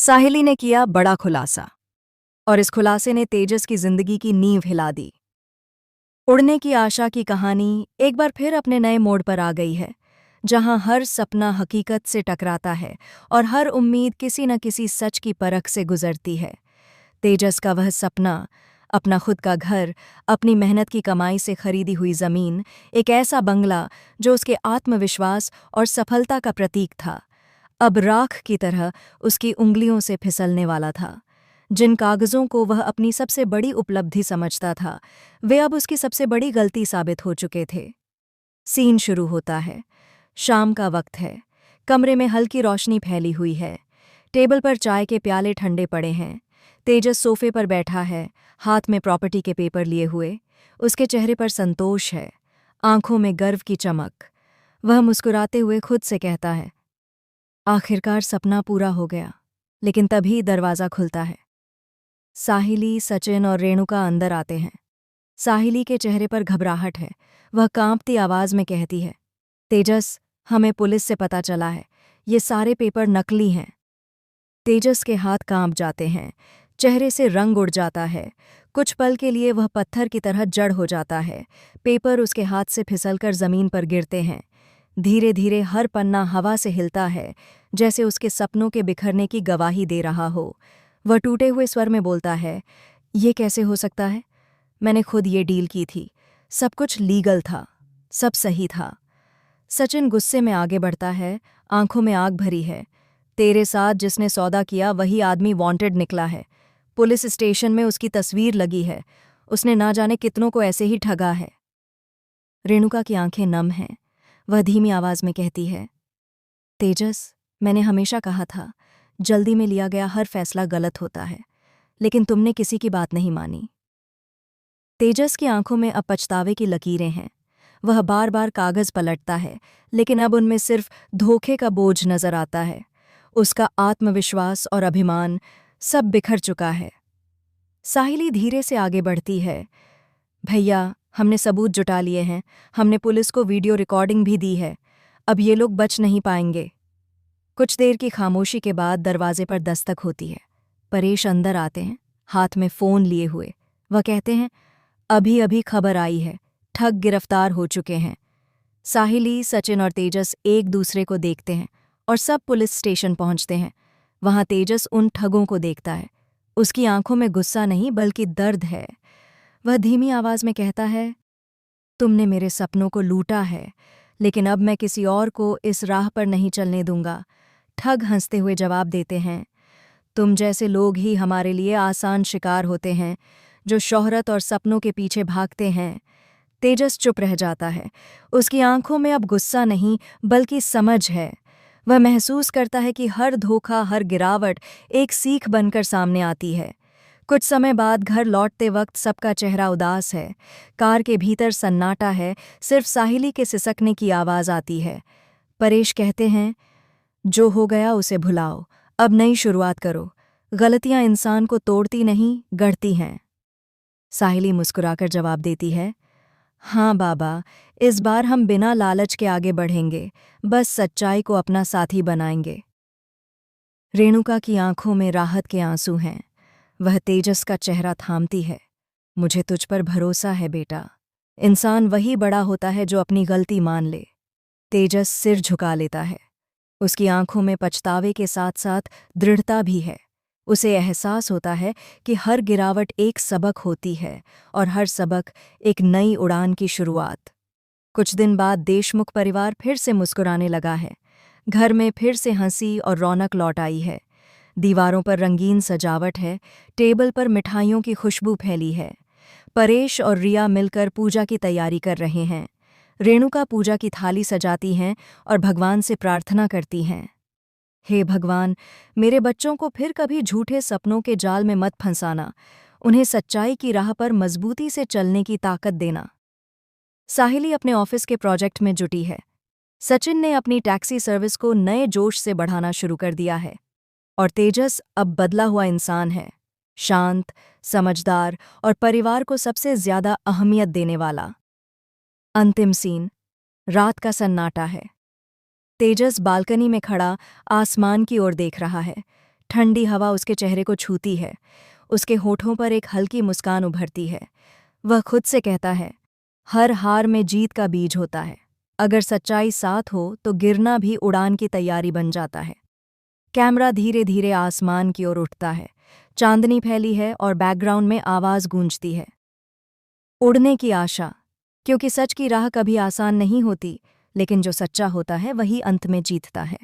साहिली ने किया बड़ा खुलासा और इस खुलासे ने तेजस की जिंदगी की नींव हिला दी। उड़ने की आशा की कहानी एक बार फिर अपने नए मोड़ पर आ गई है, जहां हर सपना हकीकत से टकराता है और हर उम्मीद किसी न किसी सच की परख से गुजरती है। तेजस का वह सपना, अपना खुद का घर, अपनी मेहनत की कमाई से खरीदी हुई जमीन, एक ऐसा बंगला जो उसके आत्मविश्वास और सफलता का प्रतीक था, अब राख की तरह उसकी उंगलियों से फिसलने वाला था। जिन कागजों को वह अपनी सबसे बड़ी उपलब्धि समझता था, वे अब उसकी सबसे बड़ी गलती साबित हो चुके थे। सीन शुरू होता है। शाम का वक्त है। कमरे में हल्की रोशनी फैली हुई है। टेबल पर चाय के प्याले ठंडे पड़े हैं। तेजस सोफे पर बैठा है, हाथ में प्रॉपर्टी के पेपर लिए हुए। उसके चेहरे पर संतोष है, आंखों में गर्व की चमक। वह मुस्कुराते हुए खुद से कहता है, आखिरकार सपना पूरा हो गया। लेकिन तभी दरवाज़ा खुलता है। साहिली, सचिन और रेणुका अंदर आते हैं। साहिली के चेहरे पर घबराहट है। वह कांपती आवाज़ में कहती है, तेजस, हमें पुलिस से पता चला है, ये सारे पेपर नकली हैं। तेजस के हाथ कांप जाते हैं, चेहरे से रंग उड़ जाता है। कुछ पल के लिए वह पत्थर की तरह जड़ हो जाता है। पेपर उसके हाथ से फिसलकर जमीन पर गिरते हैं। धीरे धीरे हर पन्ना हवा से हिलता है, जैसे उसके सपनों के बिखरने की गवाही दे रहा हो। वह टूटे हुए स्वर में बोलता है, ये कैसे हो सकता है? मैंने खुद ये डील की थी। सब कुछ लीगल था, सब सही था। सचिन गुस्से में आगे बढ़ता है, आंखों में आग भरी है। तेरे साथ जिसने सौदा किया वही आदमी वांटेड निकला है। पुलिस स्टेशन में उसकी तस्वीर लगी है। उसने ना जाने कितनों को ऐसे ही ठगा है। रेणुका की आंखें नम हैं। वह धीमी आवाज में कहती है, तेजस, मैंने हमेशा कहा था, जल्दी में लिया गया हर फैसला गलत होता है, लेकिन तुमने किसी की बात नहीं मानी। तेजस की आंखों में अब पछतावे की लकीरें हैं। वह बार बार कागज पलटता है, लेकिन अब उनमें सिर्फ धोखे का बोझ नजर आता है। उसका आत्मविश्वास और अभिमान सब बिखर चुका है। साहिली धीरे से आगे बढ़ती है, भैया, हमने सबूत जुटा लिए हैं। हमने पुलिस को वीडियो रिकॉर्डिंग भी दी है। अब ये लोग बच नहीं पाएंगे। कुछ देर की खामोशी के बाद दरवाजे पर दस्तक होती है। परेश अंदर आते हैं, हाथ में फ़ोन लिए हुए। वह कहते हैं, अभी अभी खबर आई है, ठग गिरफ्तार हो चुके हैं। साहिली, सचिन और तेजस एक दूसरे को देखते हैं और सब पुलिस स्टेशन पहुंचते हैं। वहां तेजस उन ठगों को देखता है। उसकी आंखों में गुस्सा नहीं बल्कि दर्द है। वह धीमी आवाज में कहता है, तुमने मेरे सपनों को लूटा है, लेकिन अब मैं किसी और को इस राह पर नहीं चलने दूंगा। ठग हंसते हुए जवाब देते हैं, तुम जैसे लोग ही हमारे लिए आसान शिकार होते हैं, जो शोहरत और सपनों के पीछे भागते हैं। तेजस चुप रह जाता है। उसकी आंखों में अब गुस्सा नहीं बल्कि समझ है। वह महसूस करता है कि हर धोखा, हर गिरावट एक सीख बनकर सामने आती है। कुछ समय बाद घर लौटते वक्त सबका चेहरा उदास है। कार के भीतर सन्नाटा है, सिर्फ साहिली के सिसकने की आवाज़ आती है। परेश कहते हैं, जो हो गया उसे भुलाओ, अब नई शुरुआत करो। गलतियां इंसान को तोड़ती नहीं, गढ़ती हैं। साहिली मुस्कुराकर जवाब देती है, हाँ बाबा, इस बार हम बिना लालच के आगे बढ़ेंगे, बस सच्चाई को अपना साथी बनाएंगे। रेणुका की आंखों में राहत के आंसू हैं। वह तेजस का चेहरा थामती है। मुझे तुझ पर भरोसा है बेटा। इंसान वही बड़ा होता है जो अपनी गलती मान ले। तेजस सिर झुका लेता है। उसकी आंखों में पछतावे के साथ साथ दृढ़ता भी है। उसे एहसास होता है कि हर गिरावट एक सबक होती है और हर सबक एक नई उड़ान की शुरुआत। कुछ दिन बाद देशमुख परिवार फिर से मुस्कुराने लगा है। घर में फिर से हंसी और रौनक लौट आई है। दीवारों पर रंगीन सजावट है, टेबल पर मिठाइयों की खुशबू फैली है। परेश और रिया मिलकर पूजा की तैयारी कर रहे हैं। रेणुका पूजा की थाली सजाती हैं और भगवान से प्रार्थना करती हैं, हे भगवान, मेरे बच्चों को फिर कभी झूठे सपनों के जाल में मत फंसाना। उन्हें सच्चाई की राह पर मजबूती से चलने की ताकत देना। साहिली अपने ऑफिस के प्रोजेक्ट में जुटी है। सचिन ने अपनी टैक्सी सर्विस को नए जोश से बढ़ाना शुरू कर दिया है। और तेजस अब बदला हुआ इंसान है, शांत, समझदार और परिवार को सबसे ज्यादा अहमियत देने वाला। अंतिम सीन, रात का सन्नाटा है। तेजस बालकनी में खड़ा आसमान की ओर देख रहा है। ठंडी हवा उसके चेहरे को छूती है। उसके होठों पर एक हल्की मुस्कान उभरती है। वह खुद से कहता है, हर हार में जीत का बीज होता है। अगर सच्चाई साथ हो तो गिरना भी उड़ान की तैयारी बन जाता है। कैमरा धीरे धीरे आसमान की ओर उठता है। चांदनी फैली है और बैकग्राउंड में आवाज़ गूंजती है। उड़ने की आशा, क्योंकि सच की राह कभी आसान नहीं होती, लेकिन जो सच्चा होता है वही अंत में जीतता है।